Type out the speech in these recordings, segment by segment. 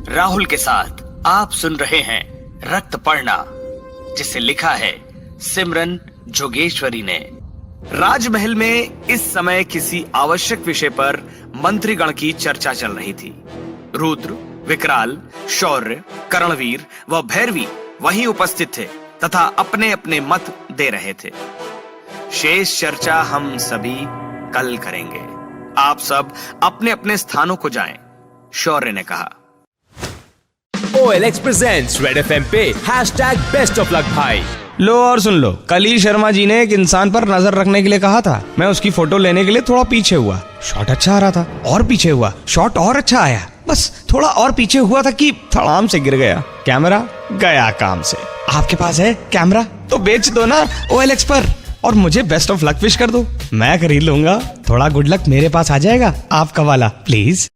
राहुल के साथ आप सुन रहे हैं रक्त पढ़ना, जिसे लिखा है सिमरन जोगेश्वरी ने। राजमहल में इस समय किसी आवश्यक विषय पर मंत्रीगण की चर्चा चल रही थी। रुद्र, विकराल, शौर्य, करणवीर व भैरवी वहीं उपस्थित थे तथा अपने अपने मत दे रहे थे। शेष चर्चा हम सभी कल करेंगे। आप सब अपने अपने स्थानों को जाएं, शौर्य ने कहा। OLX presents Red FM पे #Best of Luck भाई। लो और सुन लो, कल ही शर्मा जी ने एक इंसान पर नजर रखने के लिए कहा था। मैं उसकी फोटो लेने के लिए थोड़ा पीछे हुआ, शॉट अच्छा आ रहा था, और पीछे हुआ, शॉट और अच्छा आया, बस थोड़ा और पीछे हुआ था कि धड़ाम से गिर गया। कैमरा गया काम से। आपके पास है कैमरा तो बेच दो ना OLX पर और मुझे बेस्ट ऑफ लक विश कर दो, मैं खरीद लूंगा। थोड़ा गुड लक मेरे पास आ जाएगा, आपका वाला प्लीज।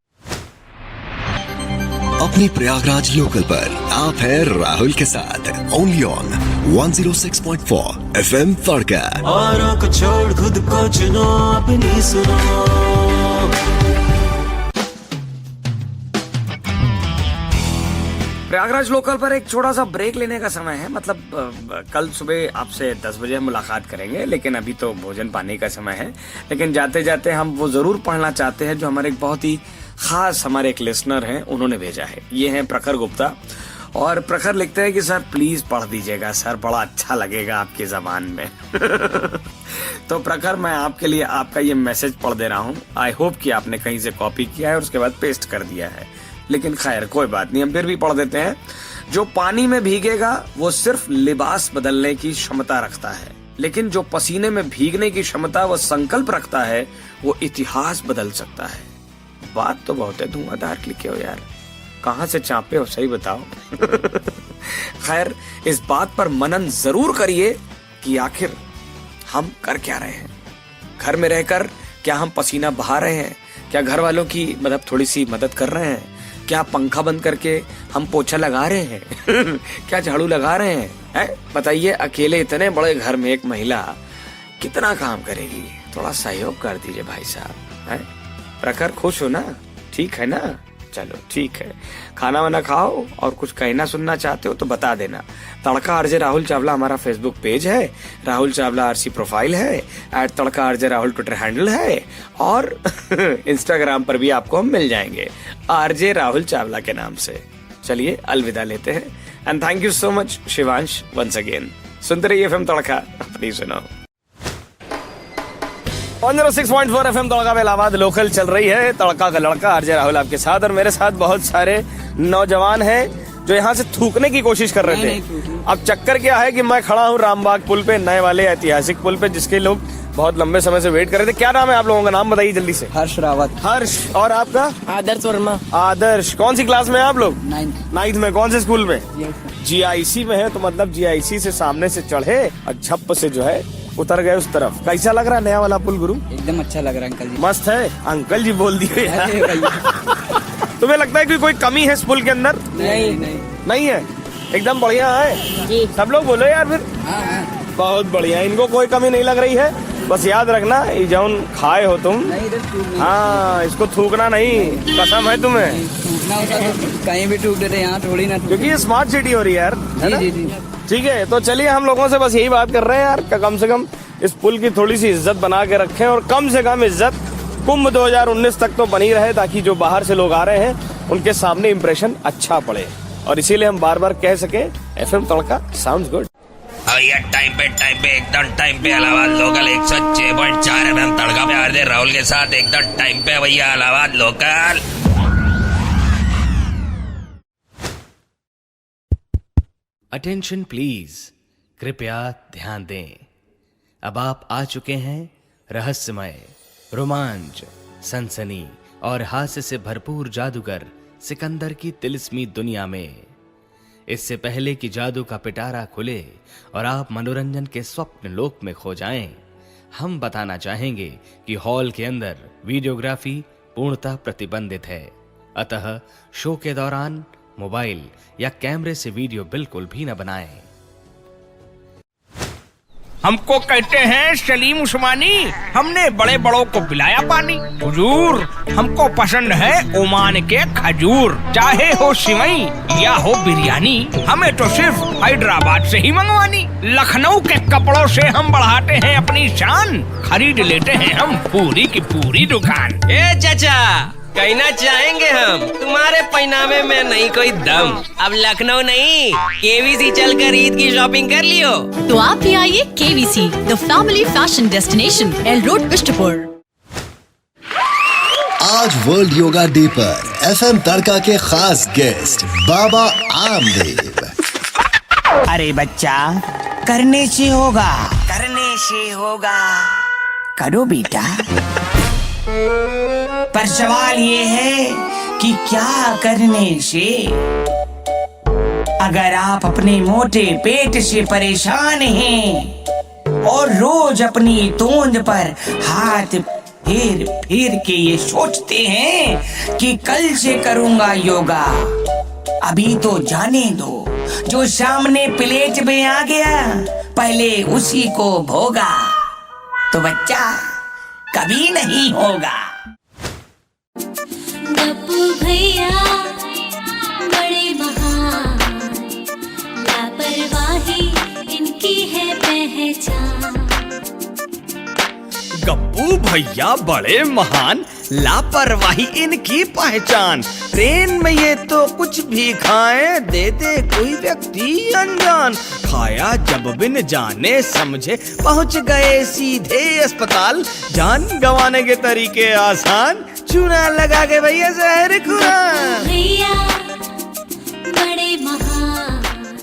अपनी प्रयागराज लोकल पर आप है राहुल के साथ, ओनली ऑन 106.4 FM तड़का। औरों को छोड़ खुद को चुनो, अपनी सुनो। प्रयागराज लोकल पर एक छोटा सा ब्रेक लेने का समय है। मतलब कल सुबह आपसे 10 बजे हम मुलाकात करेंगे, लेकिन अभी तो भोजन पानी का समय है। लेकिन जाते जाते हम वो जरूर पढ़ना चाहते हैं जो हमारे एक बहुत ही खास हमारे एक लिसनर हैं, उन्होंने भेजा है। ये हैं प्रखर गुप्ता, और प्रखर लिखते हैं कि सर प्लीज पढ़ दीजिएगा सर, बड़ा अच्छा लगेगा आपकी जबान में। तो प्रखर, मैं आपके लिए आपका ये मैसेज पढ़ दे रहा हूँ। आई होप कि आपने कहीं से कॉपी किया है और उसके बाद पेस्ट कर दिया है, लेकिन खैर कोई बात नहीं, हम फिर भी पढ़ देते हैं। जो पानी में भीगेगा वो सिर्फ लिबास बदलने की क्षमता रखता है, लेकिन जो पसीने में भीगने की क्षमता व संकल्प रखता है वो इतिहास बदल सकता है। बात तो बहुत है, धुआंधार लिखे हो यार, कहाँ से चापे हो सही बताओ। खैर, इस बात पर मनन जरूर करिए कि आखिर हम कर क्या रहे हैं। घर में रहकर क्या हम पसीना बहा रहे हैं? क्या घर वालों की मतलब थोड़ी सी मदद कर रहे हैं? क्या पंखा बंद करके हम पोछा लगा रहे हैं? क्या झाड़ू लगा रहे हैं? बताइए, अकेले इतने बड़े घर में एक महिला कितना काम करेगी? थोड़ा सहयोग कर दीजिए भाई साहब। प्रखर, खुश हो ना? ठीक है ना? चलो ठीक है, खाना वाना खाओ, और कुछ कहना सुनना चाहते हो तो बता देना। तड़का RJ राहुल चावला हमारा फेसबुक पेज है, राहुल चावला RC प्रोफाइल है, @तड़का RJ राहुल ट्विटर हैंडल है, और इंस्टाग्राम पर भी आपको हम मिल जाएंगे RJ राहुल चावला के नाम से। चलिए अलविदा लेते हैं, and thank you so much Shivansh once again. सुनते रहिए FM तड़का, अपनी सुनो। 106.4 FM तड़का में इलाहाबाद लोकल चल रही है। तड़का का लड़का RJ राहुल आपके साथ, और मेरे साथ बहुत सारे नौजवान हैं जो यहाँ से थूकने की कोशिश कर रहे थे। अब चक्कर क्या है कि मैं खड़ा हूँ रामबाग पुल पे, नए वाले ऐतिहासिक पुल पे, जिसके लोग बहुत लंबे समय से वेट कर रहे थे। क्या नाम है आप लोगों का? नाम बताइए जल्दी से। हर्ष रावत। हर्ष, और आपका? आदर्श वर्मा। आदर्श, कौन सी क्लास में है आप लोग? 9th में। कौन से स्कूल में? GIC में है। तो मतलब GIC से सामने से चढ़े और झप से जो है उतर गए उस तरफ। कैसा लग रहा है नया वाला पुल गुरु? एकदम अच्छा लग रहा है अंकल जी। मस्त है। अंकल जी बोल दिए यार। तुम्हें लगता है कि कोई कमी है इस पुल के अंदर? नहीं है, एकदम बढ़िया है जी। सब लोग बोलो यार फिर। बहुत बढ़िया, इनको कोई कमी नहीं लग रही है। बस याद रखना, ये जौन खाए हो तुम, हाँ, इसको थूकना नहीं, कसम है तुम्हें। कहीं भी थूक देते, यहाँ थोड़ी ना, क्योंकि ये स्मार्ट सिटी हो रही है यार, है ना? ठीक है, तो चलिए हम लोगों से बस यही बात कर रहे हैं यार, कम से कम इस पुल की थोड़ी सी इज्जत बना के रखें, और कम से कम इज्जत कुंभ 2019 तक तो बनी रहे, ताकि जो बाहर से लोग आ रहे हैं उनके सामने इंप्रेशन अच्छा पड़े, और इसीलिए हम बार बार कह सके FM तड़का साउंड्स गुड। भैया टाइम पे एकदम टाइम पे इलाहाबाद लोकल 106.4 FM तड़का पे RJ राहुल के साथ एकदम टाइम पे भैया इलाहाबाद लोकल। अटेंशन प्लीज, कृपया ध्यान दें। अब आप आ चुके हैं रहस्यमय, रोमांच, सनसनी और हास्य से भरपूर जादूगर सिकंदर की तिलिस्मी दुनिया में। इससे पहले कि जादू का पिटारा खुले और आप मनोरंजन के स्वप्न लोक में खो जाएं, हम बताना चाहेंगे कि हॉल के अंदर वीडियोग्राफी पूर्णतः प्रतिबंधित है। अतः शो के दौरान मोबाइल या कैमरे से वीडियो बिल्कुल भी न बनाएं। हमको कहते हैं सलीम उस्मानी, हमने बड़े बड़ों को पिलाया पानी। हुजूर, हमको पसंद है ओमान के खजूर, चाहे हो सिवई या हो बिरयानी, हमें तो सिर्फ हैदराबाद से ही मंगवानी। लखनऊ के कपड़ों से हम बढ़ाते हैं अपनी शान, खरीद लेते हैं हम पूरी की पूरी दुकान। ए चाचा, कहना चाहेंगे हम, तुम्हारे पहनावे में नहीं कोई दम। अब लखनऊ नहीं, केवीसी चलकर ईद की शॉपिंग कर लियो। तो आप भी आइए KVC, the family fashion destination, L road, Bistupur. आज वर्ल्ड योगा डे पर एफएम तड़का के खास गेस्ट बाबा आमदेव। अरे बच्चा, करने से होगा, करने से होगा, करो बेटा। पर सवाल ये है कि क्या करने से? अगर आप अपने मोटे पेट से परेशान हैं और रोज अपनी तोंद पर हाथ फेर फेर के ये सोचते हैं कि कल से करूंगा योगा, अभी तो जाने दो। जो सामने प्लेट में आ गया, पहले उसी को भोगा, तो बच्चा कभी नहीं होगा। गप्पू भैया बड़े महान, लापरवाही इनकी है पहचान। गप्पू भैया बड़े महान, लापरवाही इनकी पहचान। ट्रेन में ये तो कुछ भी खाए, दे दे कोई व्यक्ति अनजान। खाया जब बिन जाने समझे, पहुंच गए सीधे अस्पताल। जान गंवाने के तरीके आसान, चूना लगा के भैया जहर खुरा। भैया बड़े महान।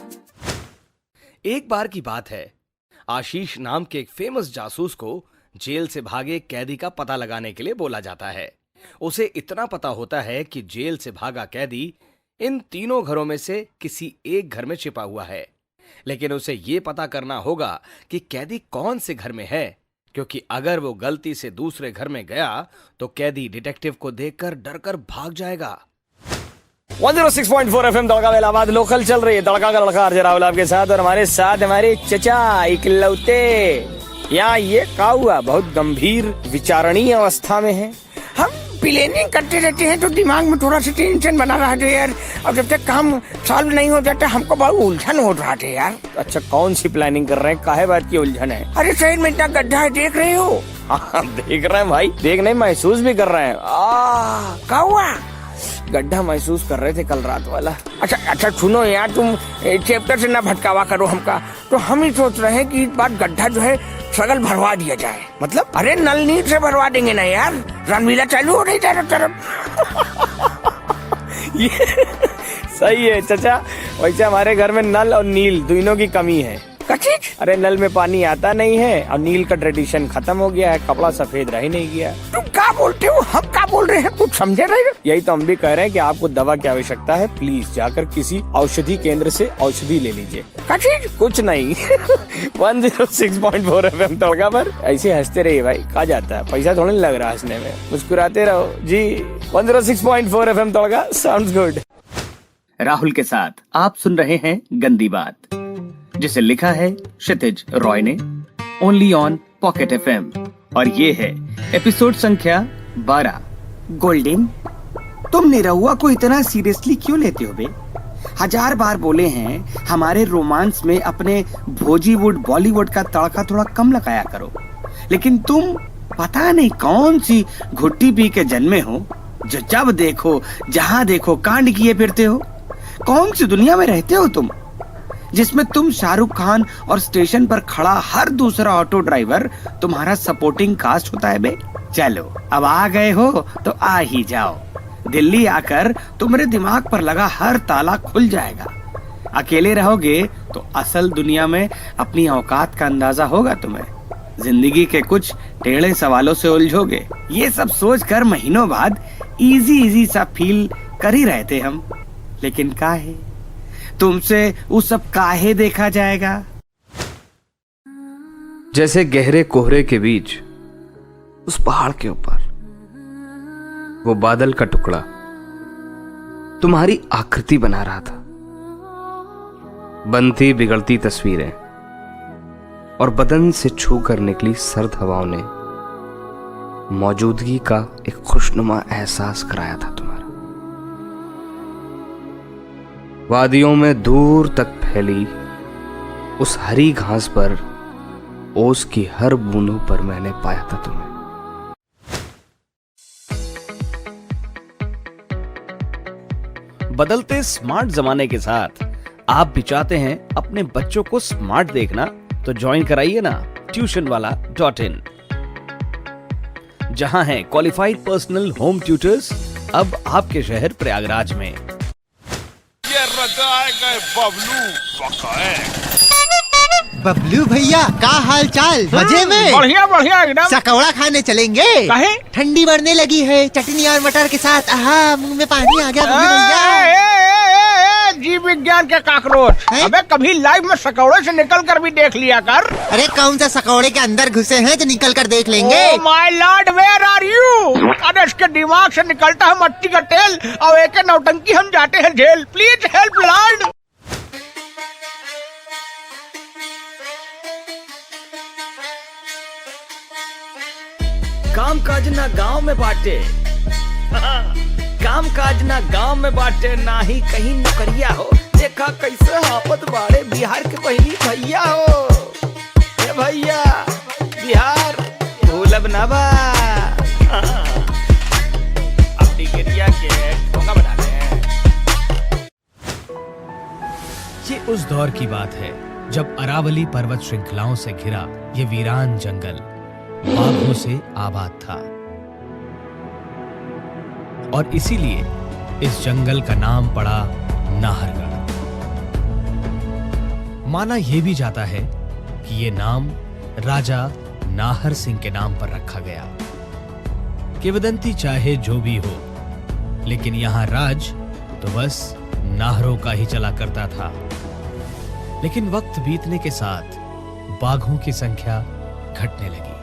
एक बार की बात है, आशीष नाम के एक फेमस जासूस को जेल से भागे कैदी का पता लगाने के लिए बोला जाता है। उसे इतना पता होता है कि जेल से भागा कैदी इन तीनों घरों में से किसी एक घर में छिपा हुआ है, लेकिन उसे यह पता करना होगा कि कैदी कौन से घर में है, क्योंकि अगर वो गलती से दूसरे घर में गया तो कैदी डिटेक्टिव को देखकर डरकर भाग जाएगा। 106.4 FM तड़का इलाहाबाद लोकल चल रही है। तड़का का लड़का अर्ज राहुल आपके साथ, और हमारे साथ हमारे चचा इकलौते। यहाँ ये का हुआ बहुत गंभीर विचारणीय अवस्था में है। हम प्लानिंग करते रहते हैं तो दिमाग में थोड़ा सा टेंशन बना रहा है यार, और जब तक काम सॉल्व नहीं हो जाता हमको बहुत उलझन हो रहा है यार। अच्छा, कौन सी प्लानिंग कर रहे हैं, काहे बात की उलझन है? अरे शहर में इतना गड्ढा है, देख रहे हो? हाँ देख रहे हैं भाई, देख नहीं महसूस भी कर रहे हैं। क्या हुआ? गड्ढा महसूस कर रहे थे कल रात वाला। अच्छा सुनो यार, तुम चैप्टर से ना भटकावा करो हमका। तो हम ही सोच रहे हैं कि इस बार गड्ढा जो है सगल भरवा दिया जाए। मतलब? अरे नल नील से भरवा देंगे ना यार, रामलीला चालू हो रही चारों तरफ। ये सही है चचा। वैसे हमारे घर में नल और नील दोनों की कमी है। अरे नल में पानी आता नहीं है और नील का ट्रेडिशन खत्म हो गया है, कपड़ा सफेद रह ही नहीं गया। तुम क्या बोलते हो, हम क्या बोल रहे हैं, कुछ समझे नहीं? यही तो हम भी कह रहे हैं कि आपको दवा की आवश्यकता है, प्लीज जाकर किसी औषधि केंद्र से औषधि ले लीजिए। कुछ नहीं। 106.4 FM तड़का पर ऐसे हंसते रहिए भाई, कहा जाता है पैसा थोड़ा नहीं लग रहा हंसने में, मुस्कुराते रहो जी। 106.4 FM तड़का साउंड्स गुड। राहुल के साथ आप सुन रहे हैं गंदी बात, जिसे लिखा है क्षितिज रॉय ने, ओनली ऑन पॉकेट FM, और ये है एपिसोड संख्या 12। गोल्डन, तुम निरहुआ को इतना सीरियसली क्यों लेते हो बे? 1000 बार बोले हैं हमारे रोमांस में अपने भोजीवुड बॉलीवुड का तड़का थोड़ा कम लगाया करो, लेकिन तुम पता नहीं कौन सी घुट्टी पी के जन्मे हो जो जब देखो जहाँ देखो कांड किए फिरते हो। कौन सी दुनिया में रहते हो तुम, जिसमें तुम शाहरुख खान और स्टेशन पर खड़ा हर दूसरा ऑटो ड्राइवर तुम्हारा सपोर्टिंग कास्ट होता है बे? चलो अब आ गए हो तो आ ही जाओ। दिल्ली आकर तुम्हारे दिमाग पर लगा हर ताला खुल जाएगा। अकेले रहोगे तो असल दुनिया में अपनी औकात का अंदाजा होगा तुम्हें। जिंदगी के कुछ टेढ़े सवालों से उलझोगे। ये सब सोच कर महीनों बाद इजी सा फील कर ही रहे थे हम, लेकिन काहे तुमसे वो सब काहे देखा जाएगा। जैसे गहरे कोहरे के बीच उस पहाड़ के ऊपर वो बादल का टुकड़ा तुम्हारी आकृति बना रहा था। बनती बिगड़ती तस्वीरें और बदन से छू कर निकली सर्द हवाओं ने मौजूदगी का एक खुशनुमा एहसास कराया था तुम्हारा। वादियों में दूर तक फैली उस हरी घास पर ओस की हर बूंदों पर मैंने पाया था तुम्हें। बदलते स्मार्ट जमाने के साथ आप भी चाहते हैं अपने बच्चों को स्मार्ट देखना, तो ज्वाइन कराइए ना tuitionwala.in, जहां हैं क्वालिफाइड पर्सनल होम ट्यूटर्स अब आपके शहर प्रयागराज में। बबलू भैया का हाल चाल? मजे में? बढ़िया बढ़िया एकदम। सकौड़ा खाने चलेंगे? काहे? ठंडी बढ़ने लगी है, चटनी और मटर के साथ। आहा, मुंह में पानी आ गया बबलू भैया। जीव विज्ञान के काकरोच, अबे कभी लाइव में सकौड़े से निकल कर भी देख लिया कर। अरे कौन सा सकौड़े के अंदर घुसे हैं जो निकल कर देख लेंगे? Oh my lord, where are you? अरे इसके दिमाग से निकलता है मट्टी का तेल और एक नौटंकी हम जाते हैं जेल। Please help Lord. काम काज ना गाँव में बांटे, काम काज ना गाँव में बांटे, ना ही कहीं नौकरिया हो। देखा कैसे हापत बाड़े बिहार के पहली भैया हो। ए भैया बिहार भूलब ना बा। अपनी गिरिया के ठोका बना दे। ये उस दौर की बात है जब अरावली पर्वत श्रृंखलाओं से घिरा ये वीरान जंगल बाघों से आबाद था, और इसीलिए इस जंगल का नाम पड़ा नाहरगढ़। माना यह भी जाता है कि ये नाम राजा नाहर सिंह के नाम पर रखा गया। किंवदंती चाहे जो भी हो, लेकिन यहां राज तो बस नाहरों का ही चला करता था। लेकिन वक्त बीतने के साथ बाघों की संख्या घटने लगी।